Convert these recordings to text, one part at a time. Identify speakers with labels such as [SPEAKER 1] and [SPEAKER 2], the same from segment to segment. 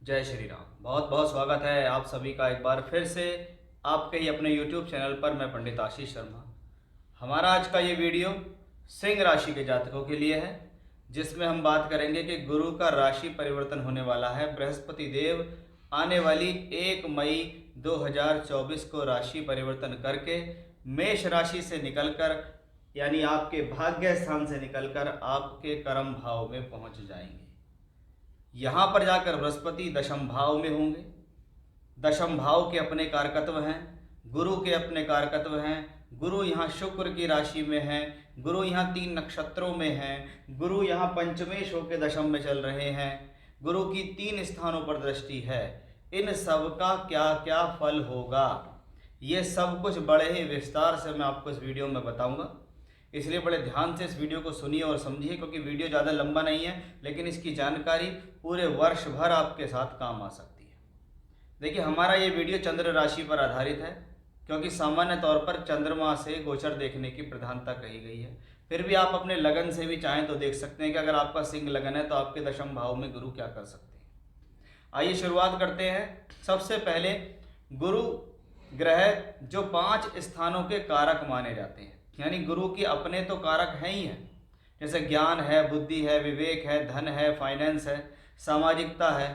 [SPEAKER 1] जय श्री राम। बहुत बहुत स्वागत है आप सभी का एक बार फिर से आपके ही अपने YouTube चैनल पर। मैं पंडित आशीष शर्मा। हमारा आज का ये वीडियो सिंह राशि के जातकों के लिए है, जिसमें हम बात करेंगे कि गुरु का राशि परिवर्तन होने वाला है। बृहस्पति देव आने वाली 1 मई 2024 को राशि परिवर्तन करके मेष राशि से निकलकर, यानी आपके भाग्य स्थान से निकलकर आपके कर्म भाव में पहुंच जाएंगे। यहाँ पर जाकर बृहस्पति दशम भाव में होंगे। दशम भाव के अपने कारकत्व हैं, गुरु के अपने कारकत्व हैं। गुरु यहाँ शुक्र की राशि में है, गुरु यहाँ 3 नक्षत्रों में है, गुरु यहाँ पंचमेश होकर दशम में चल रहे हैं, गुरु की 3 स्थानों पर दृष्टि है। इन सब का क्या क्या फल होगा, ये सब कुछ बड़े ही विस्तार से मैं आपको इस वीडियो में बताऊंगा। इसलिए बड़े ध्यान से इस वीडियो को सुनिए और समझिए, क्योंकि वीडियो ज़्यादा लंबा नहीं है, लेकिन इसकी जानकारी पूरे वर्ष भर आपके साथ काम आ सकती है। देखिए, हमारा ये वीडियो चंद्र राशि पर आधारित है, क्योंकि सामान्य तौर पर चंद्रमा से गोचर देखने की प्रधानता कही गई है। फिर भी आप अपने लगन से भी चाहें तो देख सकते हैं कि अगर आपका सिंह लगन है तो आपके दशम भाव में गुरु क्या कर सकते हैं। आइए शुरुआत करते हैं। सबसे पहले गुरु ग्रह जो 5 स्थानों के कारक माने जाते हैं, यानी गुरु के अपने तो कारक हैं ही हैं, जैसे ज्ञान है, बुद्धि है, विवेक है, धन है, फाइनेंस है, सामाजिकता है,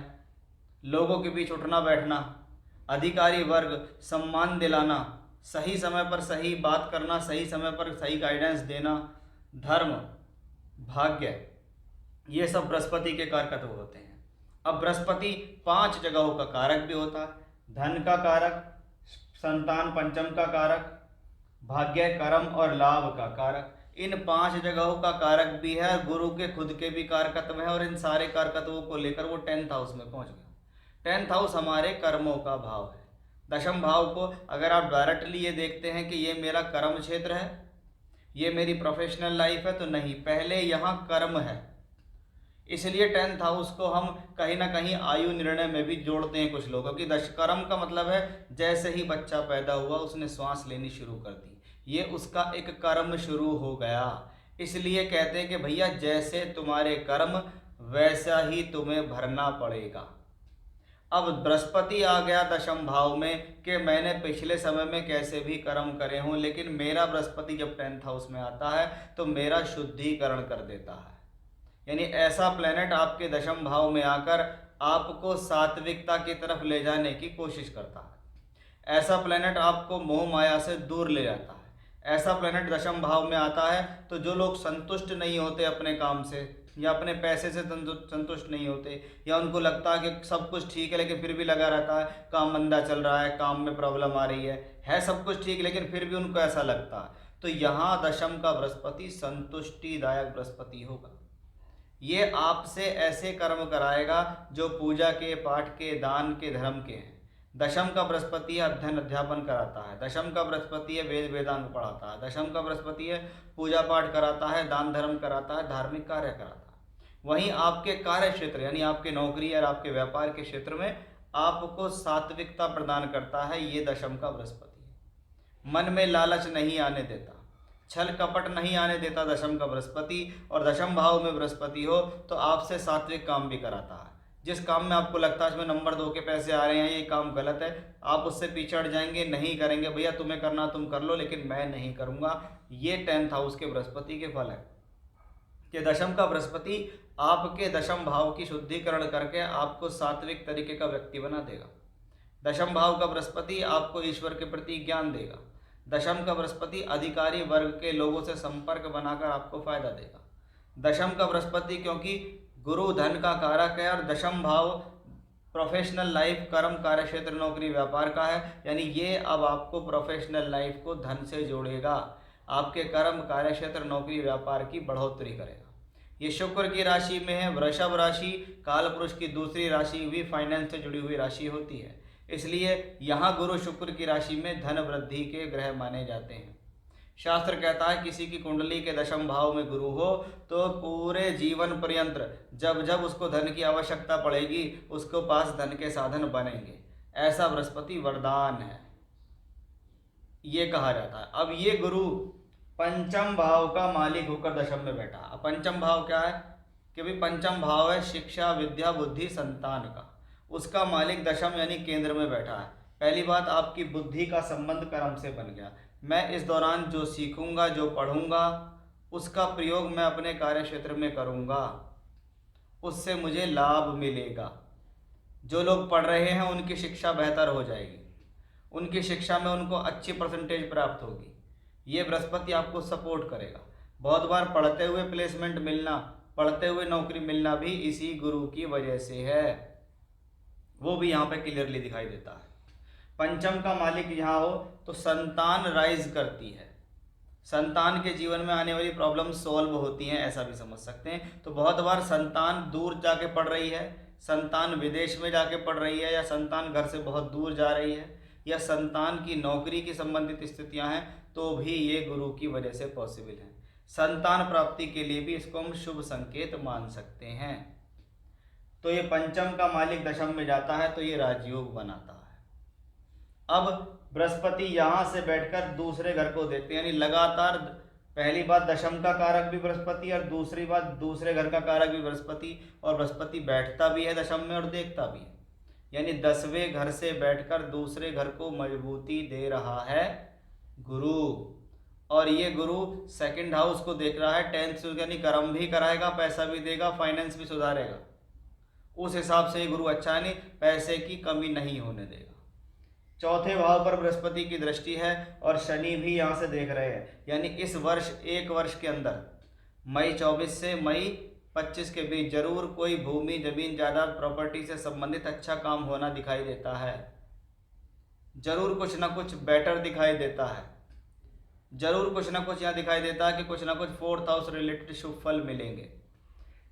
[SPEAKER 1] लोगों के बीच उठना बैठना, अधिकारी वर्ग, सम्मान दिलाना, सही समय पर सही बात करना, सही समय पर सही गाइडेंस देना, धर्म, भाग्य, ये सब बृहस्पति के कारकत्व होते हैं। अब बृहस्पति 5 जगहों का कारक भी होता है। धन का कारक, संतान पंचम का कारक, भाग्य, कर्म और लाभ का कारक। इन 5 जगहों का कारक भी है, गुरु के खुद के भी कारकत्व है, और इन सारे कारकत्वों को लेकर वो 10th हाउस में पहुंच गया। 10th हाउस हमारे कर्मों का भाव है। दशम भाव को अगर आप डायरेक्टली ये देखते हैं कि ये मेरा कर्म क्षेत्र है, ये मेरी प्रोफेशनल लाइफ है, तो नहीं, पहले यहाँ कर्म है। इसलिए 10th हाउस को हम कहीं ना कहीं आयु निर्णय में भी जोड़ते हैं कुछ लोग, क्योंकि दशकर्म का मतलब है जैसे ही बच्चा पैदा हुआ उसने श्वास लेनी शुरू कर दी, ये उसका एक कर्म शुरू हो गया। इसलिए कहते हैं कि भैया जैसे तुम्हारे कर्म वैसा ही तुम्हें भरना पड़ेगा। अब बृहस्पति आ गया दशम भाव में कि मैंने पिछले समय में कैसे भी कर्म करे हों, लेकिन मेरा बृहस्पति जब 10th हाउस में आता है तो मेरा शुद्धिकरण कर देता है। यानी ऐसा प्लेनेट आपके दशम भाव में आकर आपको सात्विकता की तरफ ले जाने की कोशिश करता है। ऐसा प्लेनेट आपको मोह माया से दूर ले जाता है। ऐसा प्लेनेट दशम भाव में आता है तो जो लोग संतुष्ट नहीं होते अपने काम से, या अपने पैसे से संतुष्ट नहीं होते, या उनको लगता है कि सब कुछ ठीक है लेकिन फिर भी लगा रहता है, काम मंदा चल रहा है, काम में प्रॉब्लम आ रही है सब कुछ ठीक लेकिन फिर भी उनको ऐसा लगता है, तो यहाँ दशम का बृहस्पति संतुष्टिदायक बृहस्पति होगा। ये आपसे ऐसे कर्म कराएगा जो पूजा के, पाठ के, दान के, धर्म के हैं। दशम का बृहस्पति अध्ययन अध्यापन कराता है। दशम का बृहस्पति है वेद वेदांग पढ़ाता है। दशम का बृहस्पति है पूजा पाठ कराता है, दान धर्म कराता है, धार्मिक कार्य कराता है। वहीं आपके कार्य क्षेत्र यानी आपके नौकरी और आपके व्यापार के क्षेत्र में आपको सात्विकता प्रदान करता है, ये दशम का बृहस्पति है। मन में लालच नहीं आने देता, छल कपट नहीं आने देता दशम का बृहस्पति। और दशम भाव में बृहस्पति हो तो आपसे सात्विक काम भी कराता है। जिस काम में आपको लगता है इसमें नंबर 2 के पैसे आ रहे हैं, ये काम गलत है, आप उससे पीछे हट जाएंगे, नहीं करेंगे, भैया तुम्हें करना तुम कर लो लेकिन मैं नहीं करूँगा। ये 10th हाउस के बृहस्पति के फल है कि दशम का बृहस्पति आपके दशम भाव की शुद्धिकरण करके आपको सात्विक तरीके का व्यक्ति बना देगा। दशम भाव का बृहस्पति आपको ईश्वर के प्रति ज्ञान देगा। दशम का बृहस्पति अधिकारी वर्ग के लोगों से संपर्क बनाकर आपको फायदा देगा। दशम का बृहस्पति क्योंकि गुरु धन का कारक है और दशम भाव प्रोफेशनल लाइफ, कर्म, कार्य क्षेत्र, नौकरी, व्यापार का है, यानी ये अब आपको प्रोफेशनल लाइफ को धन से जोड़ेगा। आपके कर्म, कार्य क्षेत्र, नौकरी, व्यापार की बढ़ोतरी करेगा। ये शुक्र की राशि में है। वृषभ राशि काल पुरुष की दूसरी राशि भी फाइनेंस से जुड़ी हुई राशि होती है, इसलिए यहाँ गुरु शुक्र की राशि में धन वृद्धि के ग्रह माने जाते हैं। शास्त्र कहता है किसी की कुंडली के दशम भाव में गुरु हो तो पूरे जीवन पर्यंत जब जब उसको धन की आवश्यकता पड़ेगी उसको पास धन के साधन बनेंगे। ऐसा बृहस्पति वरदान है, ये कहा जाता है। अब ये गुरु पंचम भाव का मालिक होकर दशम में बैठा। अब पंचम भाव क्या है कि भाई पंचम भाव है शिक्षा, विद्या, बुद्धि, संतान का। उसका मालिक दशम यानी केंद्र में बैठा है। पहली बात, आपकी बुद्धि का संबंध कर्म से बन गया। मैं इस दौरान जो सीखूंगा, जो पढ़ूंगा, उसका प्रयोग मैं अपने कार्य क्षेत्र में करूंगा, उससे मुझे लाभ मिलेगा। जो लोग पढ़ रहे हैं उनकी शिक्षा बेहतर हो जाएगी, उनकी शिक्षा में उनको अच्छी परसेंटेज प्राप्त होगी। ये बृहस्पति आपको सपोर्ट करेगा। बहुत बार पढ़ते हुए प्लेसमेंट मिलना, पढ़ते हुए नौकरी मिलना भी इसी गुरु की वजह से है, वो भी यहाँ पे क्लियरली दिखाई देता है। पंचम का मालिक यहाँ हो तो संतान राइज करती है, संतान के जीवन में आने वाली प्रॉब्लम सॉल्व होती हैं, ऐसा भी समझ सकते हैं। तो बहुत बार संतान दूर जाके पढ़ रही है, संतान विदेश में जाके पढ़ रही है, या संतान घर से बहुत दूर जा रही है, या संतान की नौकरी की संबंधित स्थितियां हैं, तो भी ये गुरु की वजह से पॉसिबल है। संतान प्राप्ति के लिए भी इसको हम शुभ संकेत मान सकते हैं। तो ये पंचम का मालिक दशम में जाता है तो ये राजयोग बनाता है। अब बृहस्पति यहाँ से बैठकर दूसरे घर को देखते हैं, यानी लगातार पहली बात दशम का कारक भी बृहस्पति और दूसरी बात दूसरे घर का कारक भी बृहस्पति, और बृहस्पति बैठता भी है दशम में और देखता भी है, यानी 10वें घर से बैठकर दूसरे घर को मजबूती दे रहा है गुरु। और ये गुरु सेकंड हाउस को देख रहा है, 10th यानी कर्म भी कराएगा, पैसा भी देगा, फाइनेंस भी सुधारेगा। उस हिसाब से ये गुरु अच्छा है, नहीं पैसे की कमी नहीं होने देगा। चौथे भाव पर बृहस्पति की दृष्टि है और शनि भी यहाँ से देख रहे हैं, यानी इस वर्ष, एक वर्ष के अंदर मई 24 से मई 25 के बीच जरूर कोई भूमि, जमीन, जायदाद, प्रॉपर्टी से संबंधित अच्छा काम होना दिखाई देता है। जरूर कुछ ना कुछ बेटर दिखाई देता है, जरूर कुछ ना कुछ यहाँ दिखाई देता है कि कुछ ना कुछ 4th हाउस रिलेटेड शुभ फल मिलेंगे।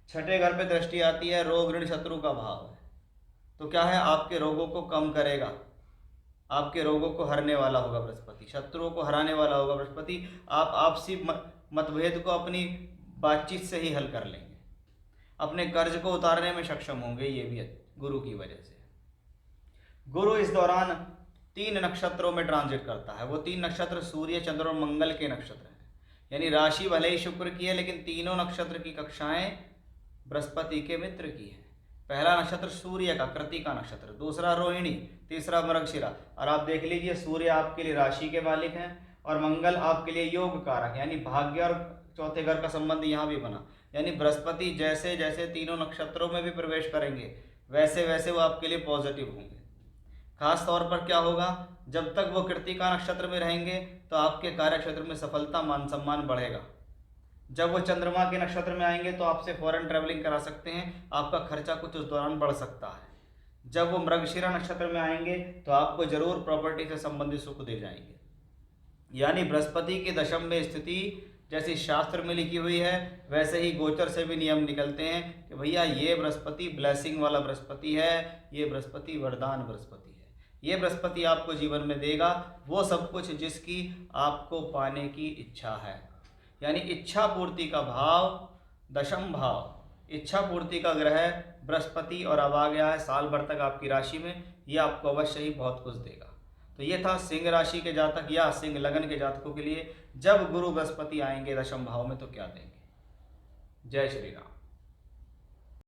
[SPEAKER 1] छठे घर पे दृष्टि आती है, रोग ऋण शत्रु का भाव है, तो क्या है, आपके रोगों को कम करेगा, आपके रोगों को हरने वाला होगा बृहस्पति, शत्रुओं को हराने वाला होगा बृहस्पति। आप आपसी मतभेद को अपनी बातचीत से ही हल कर लेंगे, अपने कर्ज को उतारने में सक्षम होंगे, ये भी गुरु की वजह से। गुरु इस दौरान 3 नक्षत्रों में ट्रांजिट करता है। वो 3 नक्षत्र सूर्य, चंद्र और मंगल के नक्षत्र हैं, यानी राशि भले ही शुक्र की है लेकिन तीनों नक्षत्र की कक्षाएं बृहस्पति के मित्र की है। पहला नक्षत्र सूर्य का कृत्तिका नक्षत्र, दूसरा रोहिणी, तीसरा मृगशिरा। और आप देख लीजिए, सूर्य आपके लिए राशि के मालिक हैं और मंगल आपके लिए योग कारक, यानी भाग्य और चौथे घर का संबंध यहाँ भी बना। यानी बृहस्पति जैसे जैसे तीनों नक्षत्रों में भी प्रवेश करेंगे वैसे वैसे वो आपके लिए पॉजिटिव होंगे। खास तौर पर क्या होगा, जब तक वो कृत्तिका नक्षत्र में रहेंगे तो आपके कार्य क्षेत्र में सफलता, मान सम्मान बढ़ेगा। जब वो चंद्रमा के नक्षत्र में आएंगे तो आपसे फॉरेन ट्रैवलिंग करा सकते हैं, आपका खर्चा कुछ उस दौरान बढ़ सकता है। जब वो मृगशिरा नक्षत्र में आएंगे तो आपको जरूर प्रॉपर्टी से संबंधित सुख दे जाएंगे। यानी बृहस्पति की दशम में स्थिति जैसी शास्त्र में लिखी हुई है, वैसे ही गोचर से भी नियम निकलते हैं कि भैया ये बृहस्पति ब्लेसिंग वाला बृहस्पति है, ये बृहस्पति वरदान बृहस्पति है, ये बृहस्पति आपको जीवन में देगा वो सब कुछ जिसकी आपको पाने की इच्छा है। यानी इच्छा पूर्ति का भाव, दशम भाव, इच्छा पूर्ति का ग्रह बृहस्पति, और अब आ गया है साल भर तक आपकी राशि में, ये आपको अवश्य ही बहुत कुछ देगा। तो ये था सिंह राशि के जातक या सिंह लगन के जातकों के लिए जब गुरु बृहस्पति आएंगे दशम भाव में तो क्या देंगे। जय श्री राम।